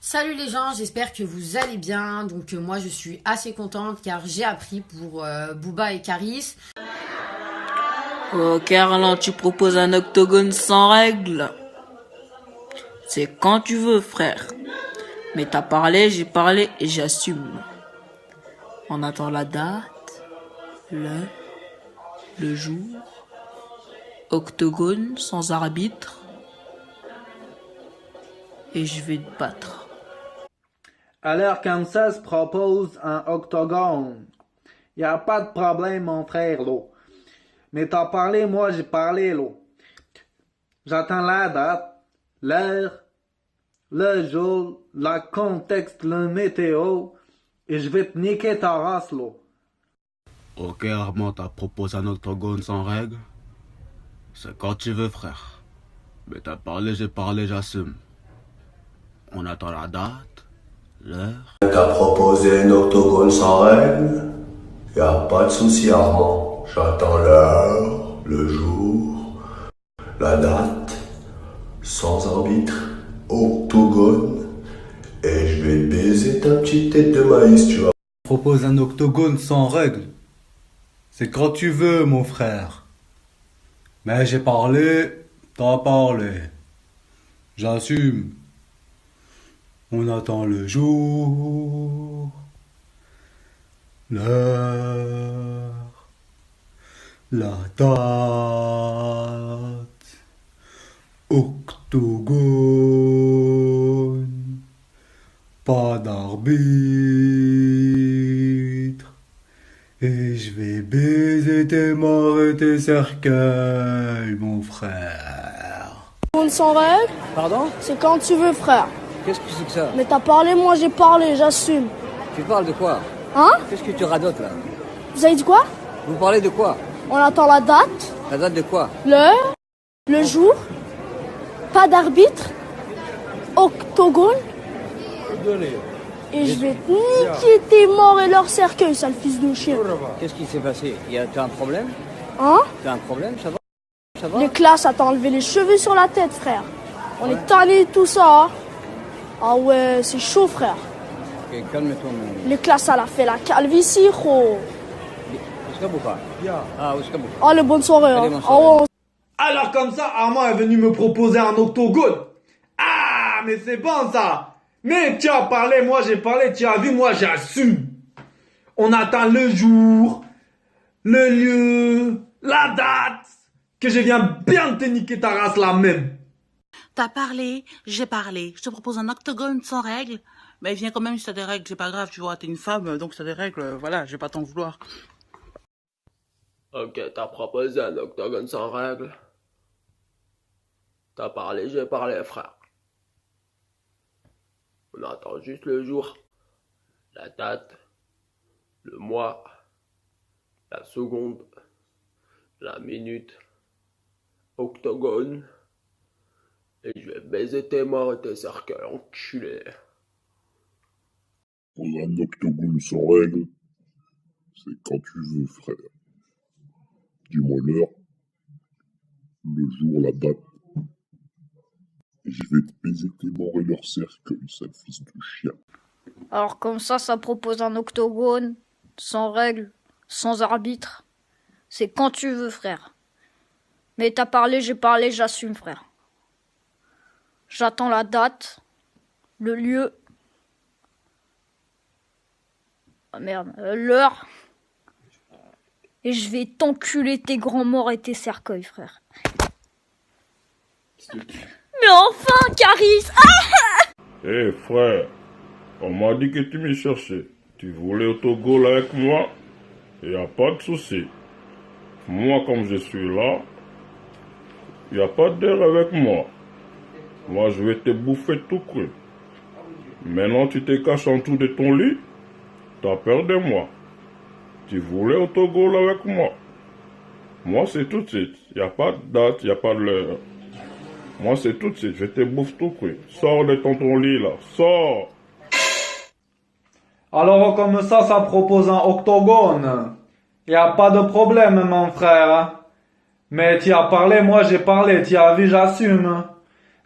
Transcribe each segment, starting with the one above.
Salut les gens, j'espère que vous allez bien. Moi je suis assez contente car j'ai appris pour Booba et Caris. Oh Carlin, tu proposes un octogone sans règles. C'est quand tu veux frère. Mais t'as parlé, j'ai parlé et j'assume. On attend la date, l'heure, le jour. Octogone sans arbitre. Et je vais te battre. Alors Kansas propose un octogone. Y a pas de problème mon frère là. Mais t'as parlé, moi j'ai parlé là. J'attends la date, l'heure, le jour, le contexte, le météo, et je vais te niquer ta race là. Ok Armand, t'as proposé un octogone sans règles. C'est quand tu veux frère. Mais t'as parlé, j'ai parlé, j'assume. On attend la date, l'heure. T'as proposé un octogone sans règles? Y a pas de souci Armand. J'attends l'heure, le jour, la date, sans arbitre, octogone, et je vais baiser ta petite tête de maïs, tu vois. Propose un octogone sans règles. C'est quand tu veux, mon frère. Mais j'ai parlé, t'as parlé. J'assume. On attend le jour, l'heure, la date, octogone, pas d'arbitre, et je vais baiser tes morts et tes cercueils, mon frère. Sans règle, Pardon? c'est quand tu veux, frère. Qu'est-ce que c'est que ça? Mais t'as parlé, moi j'ai parlé, j'assume. Tu parles de quoi? Hein? Qu'est-ce que tu radotes là? Vous avez dit quoi? Vous parlez de quoi? On attend la date, La date de quoi? l'heure, le jour, pas d'arbitre, octogone, et je vais te niquer tes morts et leurs cercueils, sale fils de chien. Qu'est-ce qui s'est passé? T'as un problème? Hein? T'as un problème? Ça va? Ça va? Les classes, ça t'a enlevé les cheveux sur la tête, frère. On est tanné de tout ça. Hein. Ah ouais, c'est chaud, frère. Ok, calme-toi, mon... Les classes, ça l'a fait la calvitie, gros. Oskar ou pas? Ah, Oskar ou pas? Ah, le bonne soirée. Allez, Hein. bonne Ah soirée. ouais, Alors comme ça, Armand est venu me proposer un octogone. Ah, mais c'est bon ça. Mais tu as parlé, moi j'ai parlé, tu as vu, moi j'assume. On attend le jour, le lieu, la date, que je viens bien te niquer ta race là même. T'as parlé, j'ai parlé. Je te propose un octogone sans règles. Mais viens quand même si t'as des règles, c'est pas grave, tu vois, t'es une femme, donc si t'as des règles, voilà, je vais pas t'en vouloir. Ok, t'as proposé un octogone sans règles. T'as parlé, j'ai parlé frère. On attend juste le jour, la date, le mois, la seconde, la minute, octogone. Et je vais baiser tes morts et tes cercueils, enculé. Pour un octogone sans règle, c'est quand tu veux, frère. Dis-moi l'heure, le jour, la date, et je vais te baiser tes morts et leurs cercueils, sale fils de chien. Alors comme ça propose un octogone, sans règles, sans arbitre. C'est quand tu veux, frère. Mais t'as parlé, j'ai parlé, j'assume, frère. J'attends la date, le lieu, l'heure. Et je vais t'enculer tes grands morts et tes cercueils, frère. Mais enfin, Caris! Hé frère, on m'a dit que tu me cherchais. Tu voulais autogol avec moi? Y a pas de souci. Moi, comme je suis là, y a pas d'air avec moi. Moi, je vais te bouffer tout cru. Maintenant, tu te caches en dessous de ton lit. T'as peur de moi. Tu voulais autogol avec moi. Moi, c'est tout de suite. Y a pas de date, y a pas de l'heure. Moi, c'est tout de suite. Je te bouffe tout cru. Sors de ton lit, là. Sors. Alors comme ça propose un octogone. Y a pas de problème mon frère. Mais tu as parlé, moi j'ai parlé, tu as vu, j'assume.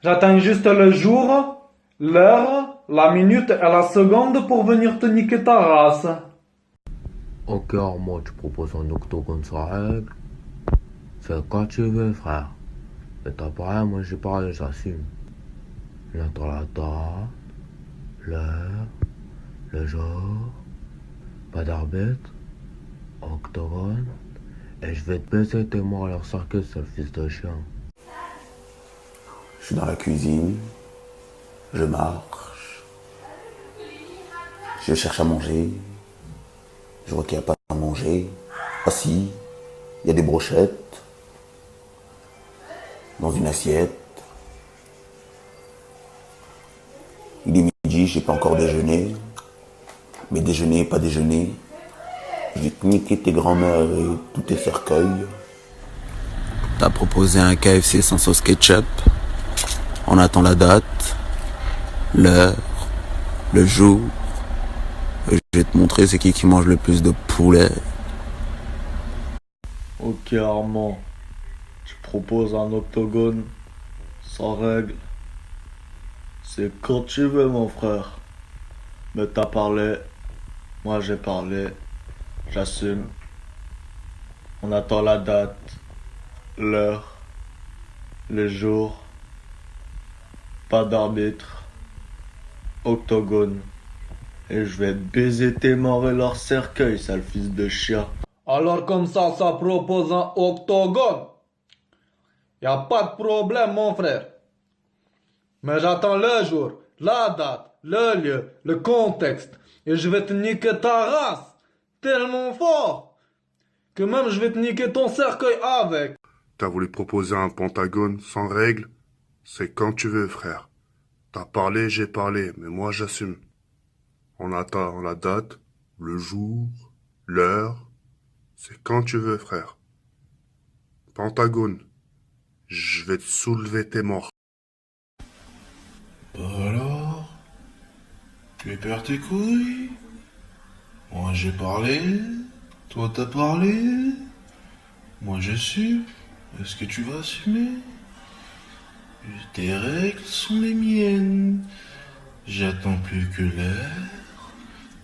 J'attends juste le jour, l'heure, la minute et la seconde pour venir te niquer ta race. Ok, Armand, tu proposes un octogone sans règle. C'est quand tu veux, frère. Mais t'as parlé, moi j'ai parlé, j'assume. J'attends la date, l'heure, le jour, pas d'arbitre, octogone, et je vais te baiser tes morts à leur cercueil, sale fils de chien. Je suis dans la cuisine, je marche, je cherche à manger, je vois qu'il n'y a pas à manger. Ah si, il y a des brochettes dans une assiette. Il est midi, j'ai pas encore déjeuné, mais déjeuner, pas déjeuner, je vais te niquer tes grands-mères et tous tes cercueils. T'as proposé un KFC sans sauce ketchup. On attend la date, l'heure, le jour. Et je vais te montrer c'est qui mange le plus de poulet. Ok Armand, tu proposes un octogone sans règle. C'est quand tu veux mon frère. Mais t'as parlé, moi j'ai parlé, j'assume. On attend la date, l'heure, le jour. Pas d'arbitre, octogone. Et je vais te baiser tes morts et leur cercueil, sale fils de chien. Alors comme ça propose un octogone. Y a pas de problème mon frère. Mais j'attends le jour, la date, le lieu, le contexte. Et je vais te niquer ta race tellement fort que même je vais te niquer ton cercueil avec. T'as voulu proposer un pentagone sans règle? C'est quand tu veux, frère. T'as parlé, j'ai parlé, mais moi j'assume. On attend la date, le jour, l'heure. C'est quand tu veux, frère. Pentagone, je vais te soulever tes morts. Alors, tu perds tes couilles? Moi j'ai parlé, toi t'as parlé, moi je suis. Est-ce que tu vas assumer? Tes règles sont les miennes. J'attends plus que l'heure,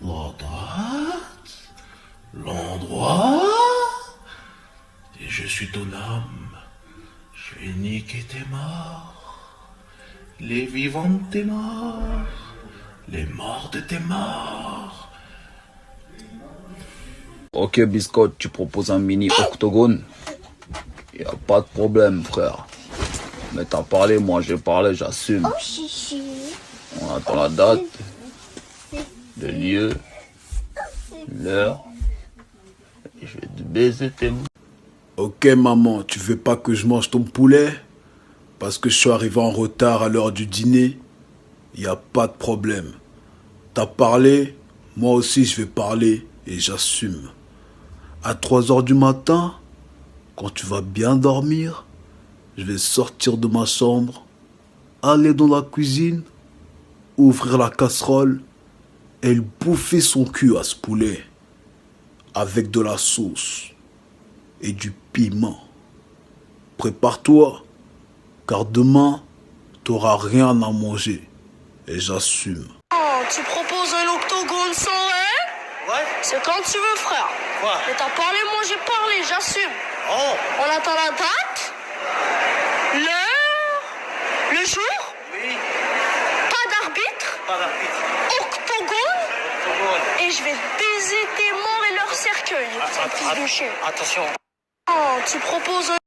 la date, l'endroit. Et je suis ton âme. Je vais niquer tes morts. Les vivants de tes morts. Les morts de tes morts. Ok, Biscotte, tu proposes un mini octogone. Y a pas de problème, frère. Mais t'as parlé, moi j'ai parlé, j'assume. Oh, chichi. On attend la date, le lieu, l'heure. Et je vais te baiser tes mots. Ok maman, tu veux pas que je mange ton poulet? Parce que je suis arrivé en retard à l'heure du dîner? Y a pas de problème. T'as parlé, moi aussi je vais parler et j'assume. À 3h du matin, quand tu vas bien dormir, je vais sortir de ma chambre, aller dans la cuisine, ouvrir la casserole et bouffer son cul à ce poulet avec de la sauce et du piment. Prépare-toi, car demain, t'auras rien à manger et j'assume. Oh, tu proposes un octogone sans règle? Ouais. C'est quand tu veux, frère. Quoi? Mais t'as parlé, moi j'ai parlé, j'assume. Oh. On attend la date, l'heure, le jour. Oui. Pas d'arbitre. Pas d'arbitre. Octogone. Octogone. Et je vais baiser tes morts et leur cercueil. Fils de chien. Attention. Oh, tu proposes un